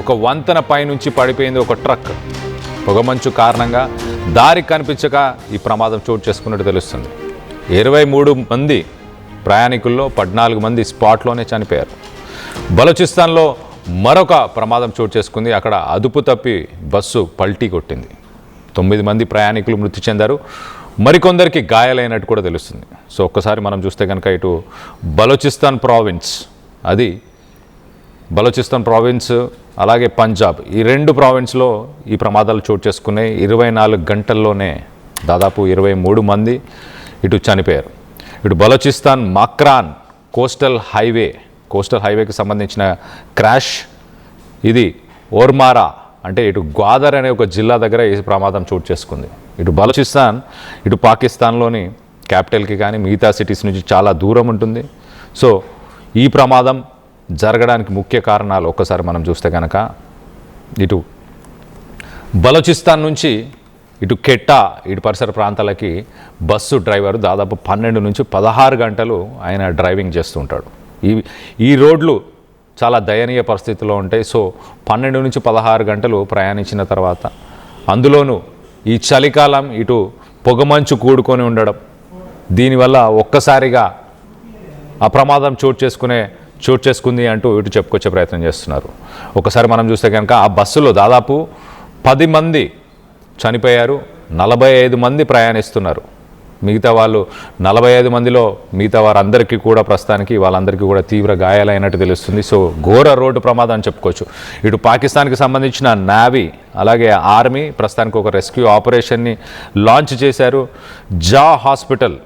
ఒక వంతెన పైనుంచి పడిపోయింది ఒక ట్రక్. పొగమంచు కారణంగా దారి కనిపించక ఈ ప్రమాదం చోటు చేసుకున్నట్టు తెలుస్తుంది. 23 మంది ప్రయాణికుల్లో 14 మంది స్పాట్లోనే చనిపోయారు. బలూచిస్తాన్లో మరొక ప్రమాదం చోటు చేసుకుంది. అక్కడ అదుపు తప్పి బస్సు పల్టీ కొట్టింది. 9 మంది ప్రయాణికులు మృతి చెందారు. మరికొందరికి గాయాలైనట్టు కూడా తెలుస్తుంది. సో ఒక్కసారి మనం చూస్తే కనుక ఇటు బలూచిస్తాన్ ప్రావిన్స్, అది బలూచిస్తాన్ ప్రావిన్స్ అలాగే పంజాబ్, ఈ 2 ప్రావిన్స్లో ఈ ప్రమాదాలు చోటు చేసుకున్నాయి. 24 గంటల్లోనే దాదాపు 23 మంది ఇటు చనిపోయారు. ఇటు బలూచిస్తాన్ మాక్రాన్ కోస్టల్ హైవేకి సంబంధించిన క్రాష్. ఇది ఓర్మారా అంటే ఇటు గ్వాదర్ అనే ఒక జిల్లా దగ్గర ఈ ప్రమాదం చోటు చేసుకుంది. ఇటు బలూచిస్తాన్ ఇటు పాకిస్తాన్లోని క్యాపిటల్కి కానీ మిగతా సిటీస్ నుంచి చాలా దూరం ఉంటుంది. సో ఈ ప్రమాదం జరగడానికి ముఖ్య కారణాలు ఒక్కసారి మనం చూస్తే కనుక ఇటు బలూచిస్తాన్ నుంచి ఇటు కెట్టా ఇటు పరిసర ప్రాంతాలకి బస్సు డ్రైవరు దాదాపు 12 నుంచి 16 గంటలు ఆయన డ్రైవింగ్ చేస్తూ ఉంటాడు. ఈ రోడ్లు చాలా దయనీయ పరిస్థితిలో ఉంటాయి. సో 12 నుంచి 16 గంటలు ప్రయాణించిన తర్వాత, అందులోనూ ఈ చలికాలం ఇటు పొగమంచు కూడుకొని ఉండడం, దీనివల్ల ఒక్కసారిగా ఆ ప్రమాదం చోటు చేసుకుంది అంటూ ఇటు చెప్పుకొచ్చే ప్రయత్నం చేస్తున్నారు. ఒకసారి మనం చూస్తే కనుక ఆ బస్సులో దాదాపు 10 మంది చనిపోయారు, 45 మంది ప్రయాణిస్తున్నారు. మిగతా వాళ్ళు 45 మందిలో మిగతా వారందరికీ కూడా ప్రస్తుతానికి వాళ్ళందరికీ కూడా తీవ్ర గాయాలైనట్టు తెలుస్తుంది. సో ఘోర రోడ్డు ప్రమాదం అని చెప్పుకోవచ్చు. ఇటు పాకిస్తాన్కి సంబంధించిన నేవీ అలాగే ఆర్మీ ప్రస్తుతానికి ఒక రెస్క్యూ ఆపరేషన్ని లాంచ్ చేశారు. జా హాస్పిటల్,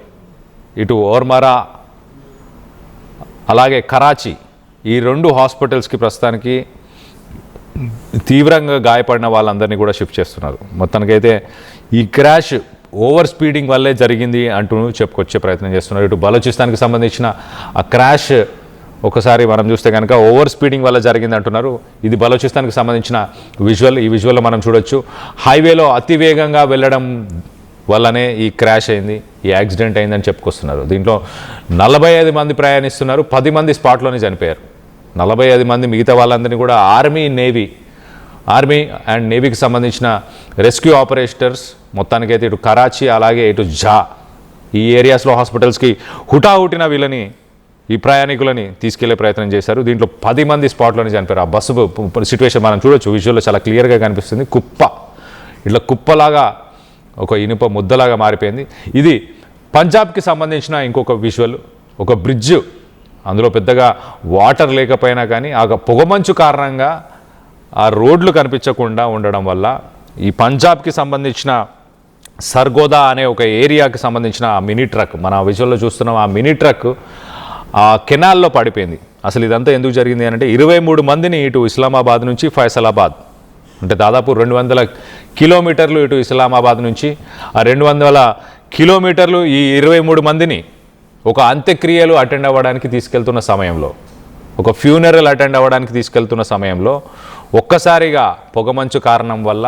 ఇటు ఓర్మరా అలాగే కరాచీ, ఈ 2 హాస్పిటల్స్కి ప్రస్తుతానికి తీవ్రంగా గాయపడిన వాళ్ళందరినీ కూడా షిఫ్ట్ చేస్తున్నారు. మొత్తానికైతే ఈ క్రాష్ ఓవర్ స్పీడింగ్ వల్లే జరిగింది అంటూ చెప్పుకొచ్చే ప్రయత్నం చేస్తున్నారు. ఇటు బలూచిస్తాన్కి సంబంధించిన ఆ క్రాష్ ఒకసారి మనం చూస్తే కనుక ఓవర్ స్పీడింగ్ వల్ల జరిగింది అంటున్నారు. ఇది బలూచిస్తాన్కి సంబంధించిన విజువల్. ఈ విజువల్లో మనం చూడొచ్చు, హైవేలో అతివేగంగా వెళ్ళడం వల్లనే ఈ క్రాష్ అయింది, ఈ యాక్సిడెంట్ అయిందని చెప్పుకొస్తున్నారు. దీంట్లో 45 మంది ప్రయాణిస్తున్నారు, 10 మంది స్పాట్లోనే చనిపోయారు. 45 మంది, మిగతా వాళ్ళందరినీ కూడా ఆర్మీ అండ్ నేవీకి సంబంధించిన రెస్క్యూ ఆపరేటర్స్ మొత్తానికైతే ఇటు కరాచీ అలాగే ఇటు జా ఈ ఏరియాస్లో హాస్పిటల్స్కి హుటాహుటిన వీళ్ళని ఈ ప్రయాణికులని తీసుకెళ్లే ప్రయత్నం చేశారు. దీంట్లో 10 మంది స్పాట్లోనే చనిపోయారు. ఆ బస్సు సిచ్యువేషన్ మనం చూడొచ్చు, విజువల్లో చాలా క్లియర్గా కనిపిస్తుంది. ఇట్లా కుప్పలాగా ఒక ఇనుప ముద్దలాగా మారిపోయింది. ఇది పంజాబ్కి సంబంధించిన ఇంకొక విజువల్, ఒక బ్రిడ్జ్, అందులో పెద్దగా వాటర్ లేకపోయినా కానీ ఆ పొగమంచు కారణంగా ఆ రోడ్లు కనిపించకుండా ఉండడం వల్ల ఈ పంజాబ్కి సంబంధించిన సర్గోదా అనే ఒక ఏరియాకి సంబంధించిన ఆ మినీ ట్రక్, మన విజువల్లో చూస్తున్నాం, ఆ మినీ ట్రక్ ఆ కెనాల్లో పడిపోయింది. అసలు ఇదంతా ఎందుకు జరిగింది అంటే 23 మందిని ఇటు ఇస్లామాబాద్ నుంచి ఫైసలాబాద్, అంటే దాదాపు 200 కిలోమీటర్లు ఇటు ఇస్లామాబాద్ నుంచి ఆ 200 కిలోమీటర్లు ఈ 23 మందిని ఒక అంత్యక్రియలు అటెండ్ అవ్వడానికి తీసుకెళ్తున్న సమయంలో, ఒక ఫ్యూనరల్ అటెండ్ అవ్వడానికి తీసుకెళ్తున్న సమయంలో ఒక్కసారిగా పొగమంచు కారణం వల్ల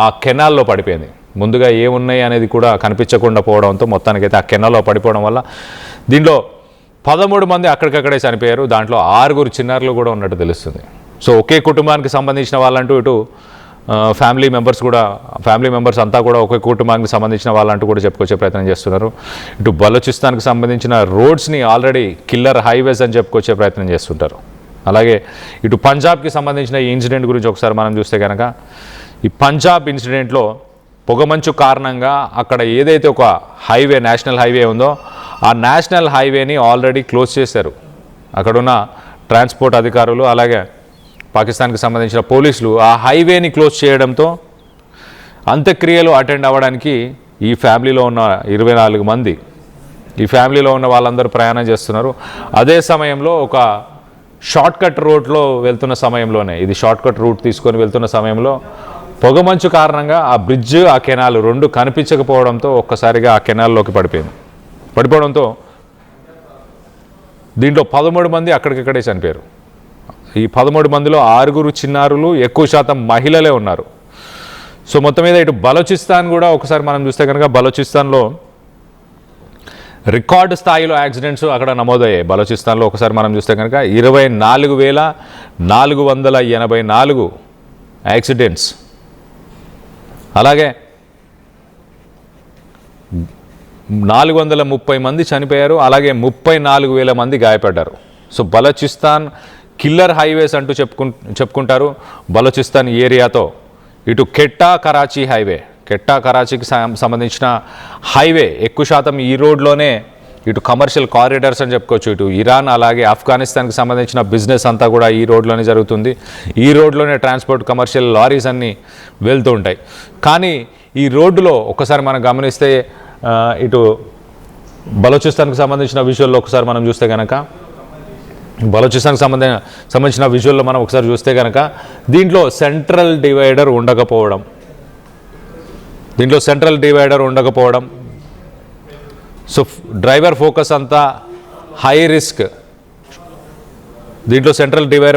ఆ కెనాల్లో పడిపోయింది. ముందుగా ఏమున్నాయి అనేది కూడా కనిపించకుండా పోవడంతో మొత్తానికైతే ఆ కెనాల్లో పడిపోవడం వల్ల దీంట్లో 13 మంది అక్కడికక్కడే చనిపోయారు. దాంట్లో 6 చిన్నారులు కూడా ఉన్నట్టు తెలుస్తుంది. సో ఒకే కుటుంబానికి సంబంధించిన వాళ్ళంటూ ఇటు ఫ్యామిలీ మెంబర్స్ అంతా కూడా ఒకే కుటుంబానికి సంబంధించిన వాళ్ళంటూ కూడా చెప్పుకొచ్చే ప్రయత్నం చేస్తున్నారు. ఇటు బలూచిస్తాన్కి సంబంధించిన రోడ్స్ని ఆల్రెడీ కిల్లర్ హైవేస్ అని చెప్పుకొచ్చే ప్రయత్నం చేస్తుంటారు. అలాగే ఇటు పంజాబ్కి సంబంధించిన ఈ ఇన్సిడెంట్ గురించి ఒకసారి మనం చూస్తే కనుక, ఈ పంజాబ్ ఇన్సిడెంట్లో పొగమంచు కారణంగా అక్కడ ఏదైతే ఒక హైవే, నేషనల్ హైవే ఉందో ఆ నేషనల్ హైవేని ఆల్రెడీ క్లోజ్ చేశారు. అక్కడున్న ట్రాన్స్పోర్ట్ అధికారులు అలాగే పాకిస్తాన్కి సంబంధించిన పోలీసులు ఆ హైవేని క్లోజ్ చేయడంతో అంత్యక్రియలు అటెండ్ అవ్వడానికి ఈ ఫ్యామిలీలో ఉన్న 24 మంది, ఈ ఫ్యామిలీలో ఉన్న వాళ్ళందరూ ప్రయాణం చేస్తున్నారు. అదే సమయంలో ఒక షార్ట్కట్ రోడ్లో వెళ్తున్న సమయంలోనే, ఇది షార్ట్కట్ రూట్ తీసుకొని వెళ్తున్న సమయంలో పొగమంచు కారణంగా ఆ బ్రిడ్జ్, ఆ కెనాల్ 2 కనిపించకపోవడంతో ఒక్కసారిగా ఆ కెనాల్లోకి పడిపోవడంతో దీంట్లో 13 మంది అక్కడికక్కడే చనిపోయారు. ఈ 13 మందిలో 6 చిన్నారులు, ఎక్కువ శాతం మహిళలే ఉన్నారు. సో మొత్తం మీద ఇటు బలూచిస్తాన్ కూడా ఒకసారి మనం చూస్తే కనుక బలూచిస్తాన్లో రికార్డు స్థాయిలో యాక్సిడెంట్స్ అక్కడ నమోదయ్యాయి బలోచిస్తాన్లో. ఒకసారి మనం చూస్తే కనుక 24,484 యాక్సిడెంట్స్, అలాగే 430 మంది చనిపోయారు, అలాగే 34,000 మంది గాయపడ్డారు. సో బలోచిస్తాన్ కిల్లర్ హైవేస్ అంటూ చెప్పుకుంటారు బలోచిస్తాన్ ఏరియాతో. ఇటు కెట్టా కరాచీ హైవే, కెట్టా కరాచీకి సంబంధించిన హైవే ఎక్కువ శాతం ఈ రోడ్లోనే, ఇటు కమర్షియల్ కారిడార్స్ అని చెప్పుకోవచ్చు. ఇటు ఇరాన్ అలాగే ఆఫ్ఘనిస్తాన్కి సంబంధించిన బిజినెస్ అంతా కూడా ఈ రోడ్లోనే జరుగుతుంది. ఈ రోడ్లోనే ట్రాన్స్పోర్ట్ కమర్షియల్ లారీస్ అన్నీ వెళ్తూ ఉంటాయి. కానీ ఈ రోడ్డులో ఒకసారి మనం గమనిస్తే ఇటు బలోచిస్తాన్కి సంబంధించిన విజువల్లో ఒకసారి మనం చూస్తే కనుక, బలోచిస్తాన్కి సంబంధించిన విజువల్లో మనం ఒకసారి చూస్తే కనుక దీంట్లో సెంట్రల్ డివైడర్ ఉండకపోవడం, సో డ్రైవర్ ఫోకస్ అంతా హై రిస్క్. దీంట్లో సెంట్రల్ డివైడర్